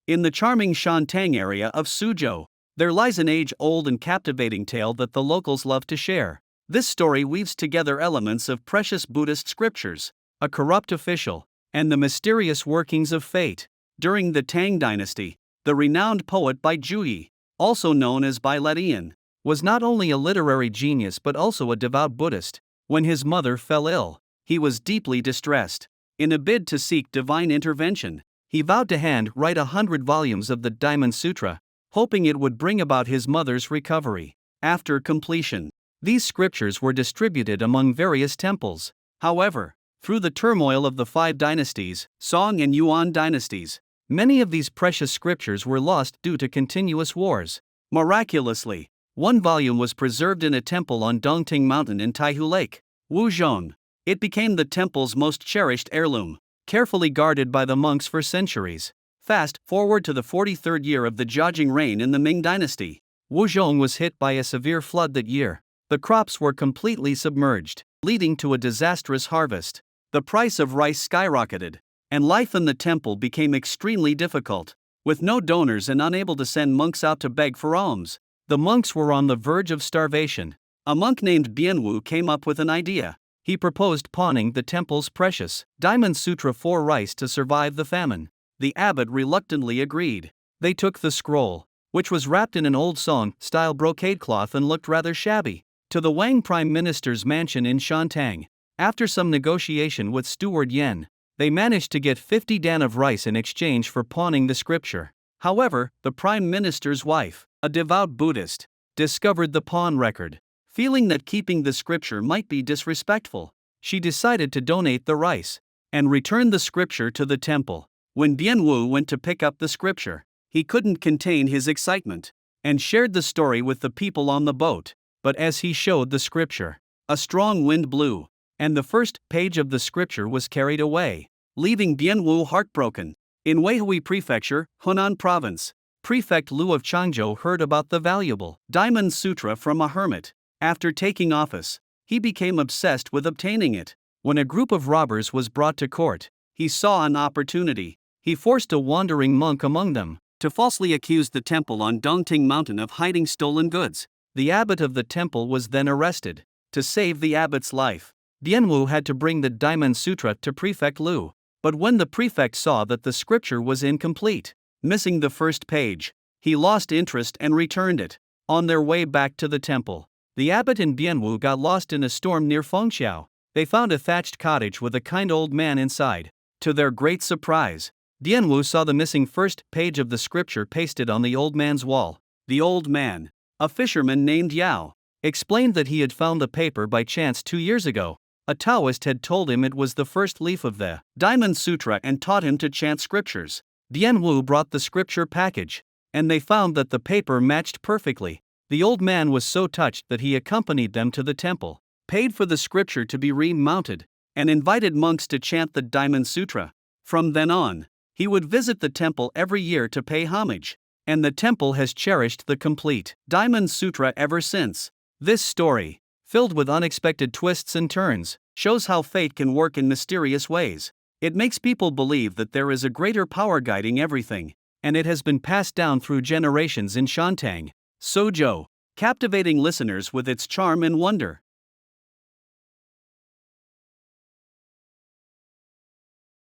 In the charming Shantang area of Suzhou, there lies an age-old and captivating tale that the locals love to share. This story weaves together elements of precious Buddhist scriptures, a corrupt official, and the mysterious workings of fate. During the Tang Dynasty, the renowned poet Bai Juyi, also known as Bai Juyi, was not only a literary genius but also a devout Buddhist. When his mother fell ill, he was deeply distressed. In a bid to seek divine intervention, he vowed to handwrite 100 volumes of the Diamond Sutra, hoping it would bring about his mother's recovery. After completion, these scriptures were distributed among various temples. However, through the turmoil of the 5 dynasties, Song and Yuan dynasties, many of these precious scriptures were lost due to continuous wars. Miraculously, one volume was preserved in a temple on Dongting Mountain in Taihu Lake, Wuzhong. It became the temple's most cherished heirloom, carefully guarded by the monks for centuries. Fast forward to the 43rd year of the Jiajing reign in the Ming Dynasty. Wuzhong was hit by a severe flood that year. The crops were completely submerged, leading to a disastrous harvest. The price of rice skyrocketed, and life in the temple became extremely difficult. With no donors and unable to send monks out to beg for alms, the monks were on the verge of starvation. A monk named Bianwu came up with an idea. He proposed pawning the temple's precious Diamond Sutra for rice to survive the famine. The abbot reluctantly agreed. They took the scroll, which was wrapped in an old Song-style brocade cloth and looked rather shabby, to the Wang Prime Minister's mansion in Shantang. After some negotiation with Steward Yen, they managed to get 50 dan of rice in exchange for pawning the scripture. However, the Prime Minister's wife, a devout Buddhist, discovered the pawn record. Feeling that keeping the scripture might be disrespectful, she decided to donate the rice and return the scripture to the temple. When Bianwu went to pick up the scripture, he couldn't contain his excitement and shared the story with the people on the boat. But as he showed the scripture, a strong wind blew, and the first page of the scripture was carried away, leaving Bianwu heartbroken. In Weihui Prefecture, Hunan Province, Prefect Liu of Changzhou heard about the valuable Diamond Sutra from a hermit. After taking office, he became obsessed with obtaining it. When a group of robbers was brought to court, he saw an opportunity. He forced a wandering monk among them to falsely accuse the temple on Dongting Mountain of hiding stolen goods. The abbot of the temple was then arrested. To save the abbot's life, Bianwu had to bring the Diamond Sutra to Prefect Liu. But when the prefect saw that the scripture was incomplete, missing the first page, he lost interest and returned it. On their way back to the temple, the abbot and Bianwu got lost in a storm near Fengxiao. They found a thatched cottage with a kind old man inside. To their great surprise, Bianwu saw the missing first page of the scripture pasted on the old man's wall. The old man, a fisherman named Yao, explained that he had found the paper by chance 2 years ago. A Taoist had told him it was the first leaf of the Diamond Sutra and taught him to chant scriptures. Bianwu brought the scripture package, and they found that the paper matched perfectly. The old man was so touched that he accompanied them to the temple, paid for the scripture to be remounted, and invited monks to chant the Diamond Sutra. From then on, he would visit the temple every year to pay homage, and the temple has cherished the complete Diamond Sutra ever since. This story, filled with unexpected twists and turns, shows how fate can work in mysterious ways. It makes people believe that there is a greater power guiding everything, and it has been passed down through generations in Shantang, Suzhou, captivating listeners with its charm and wonder.